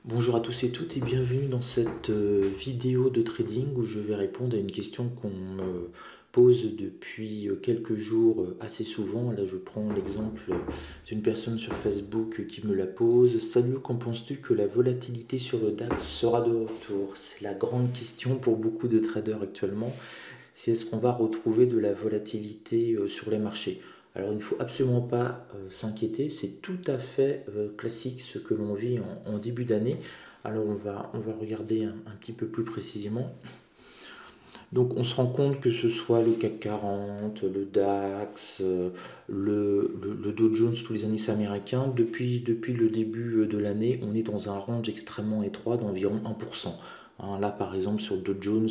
Bonjour à tous et toutes et bienvenue dans cette vidéo de trading où je vais répondre à une question qu'on me pose depuis quelques jours assez souvent. Là, je prends l'exemple d'une personne sur Facebook qui me la pose. Salut, qu'en penses-tu que la volatilité sur le DAX sera de retour? C'est la grande question pour beaucoup de traders actuellement. C'est est-ce qu'on va retrouver de la volatilité sur les marchés? Alors il ne faut absolument pas s'inquiéter, c'est tout à fait classique ce que l'on vit en début d'année. Alors on va regarder un petit peu plus précisément. Donc on se rend compte que ce soit le CAC 40, le DAX, le Dow Jones, tous les indices américains, depuis le début de l'année, on est dans un range extrêmement étroit d'environ 1%. Hein, là par exemple sur le Dow Jones,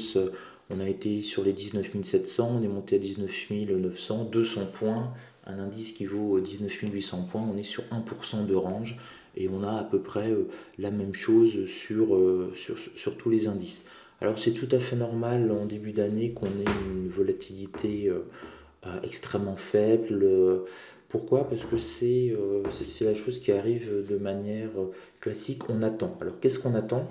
on a été sur les 19 700, on est monté à 19 900, 200 points, un indice qui vaut 19 800 points, on est sur 1% de range et on a à peu près la même chose sur tous les indices. Alors c'est tout à fait normal en début d'année qu'on ait une volatilité extrêmement faible. Pourquoi? Parce que c'est la chose qui arrive de manière classique. On attend. Alors qu'est-ce qu'on attend?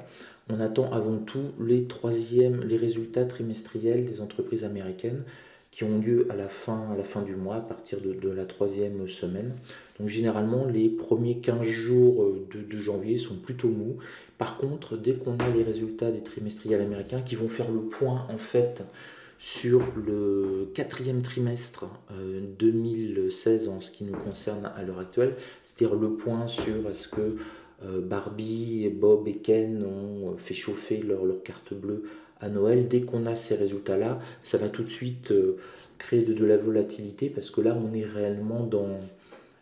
On attend avant tout les résultats trimestriels des entreprises américaines qui ont lieu à la fin du mois, à partir de la troisième semaine. Donc généralement, les premiers 15 jours de janvier sont plutôt mous. Par contre, dès qu'on a les résultats des trimestriels américains qui vont faire le point en fait sur le quatrième trimestre 2016 en ce qui nous concerne à l'heure actuelle, c'est-à-dire le point sur est-ce que Barbie, et Bob et Ken ont fait chauffer leur carte bleue à Noël. Dès qu'on a ces résultats-là, ça va tout de suite créer de la volatilité parce que là, on est réellement dans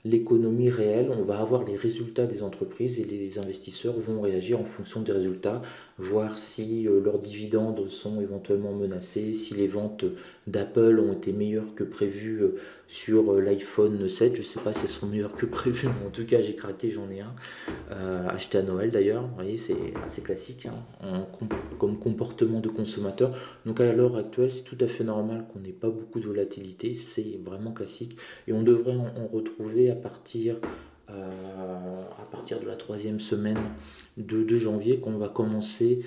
l'économie réelle, on va avoir les résultats des entreprises et les investisseurs vont réagir en fonction des résultats, voir si leurs dividendes sont éventuellement menacés, si les ventes d'Apple ont été meilleures que prévu sur l'iPhone 7. Je ne sais pas si elles sont meilleures que prévu, mais en tout cas j'ai craqué, j'en ai un, acheté à Noël d'ailleurs. Vous voyez, c'est assez classique hein, comme comportement de consommateur. Donc à l'heure actuelle, c'est tout à fait normal qu'on n'ait pas beaucoup de volatilité, c'est vraiment classique. Et on devrait en retrouver à partir de la troisième semaine de janvier, qu'on va commencer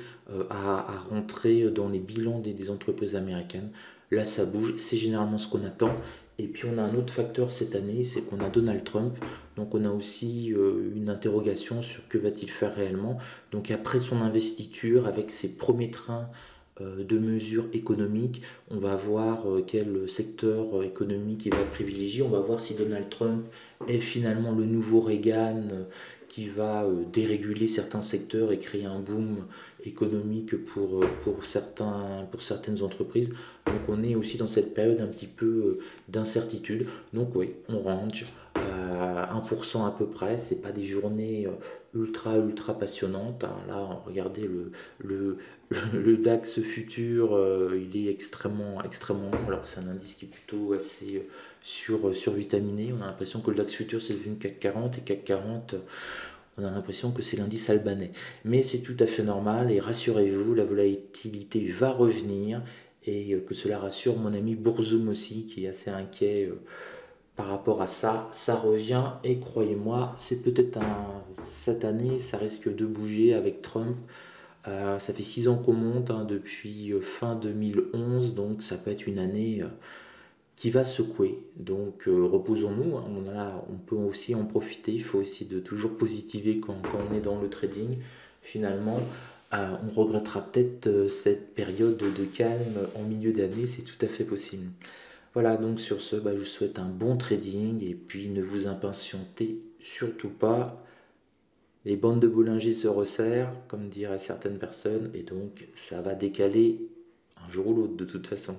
à rentrer dans les bilans des entreprises américaines. Là, ça bouge, c'est généralement ce qu'on attend. Et puis on a un autre facteur cette année, c'est qu'on a Donald Trump. Donc on a aussi une interrogation sur que va-t-il faire réellement. Donc après son investiture, avec ses premiers trains de mesures économiques. On va voir quel secteur économique il va privilégier. On va voir si Donald Trump est finalement le nouveau Reagan qui va déréguler certains secteurs et créer un boom économique pour certaines entreprises. Donc on est aussi dans cette période un petit peu d'incertitude. Donc oui, on range 1% à peu près. C'est pas des journées ultra passionnantes. Hein. Là, regardez le, le DAX futur, il est extrêmement long, alors que c'est un indice qui est plutôt assez survitaminé. On a l'impression que le DAX futur c'est devenu CAC 40 et CAC 40, on a l'impression que c'est l'indice albanais. Mais c'est tout à fait normal et rassurez-vous, la volatilité va revenir et que cela rassure mon ami Bourzoum aussi qui est assez inquiet par rapport à ça. Ça revient et croyez-moi, c'est peut-être cette année, ça risque de bouger avec Trump. Ça fait 6 ans qu'on monte hein, depuis fin 2011, donc ça peut être une année qui va secouer. Donc reposons-nous, hein, on peut aussi en profiter, il faut aussi de toujours positiver quand on est dans le trading. Finalement, on regrettera peut-être cette période de calme en milieu d'année, c'est tout à fait possible. Voilà, donc sur ce, je vous souhaite un bon trading et puis ne vous impatientez surtout pas. Les bandes de Bollinger se resserrent, comme diraient certaines personnes, et donc ça va décaler un jour ou l'autre de toute façon.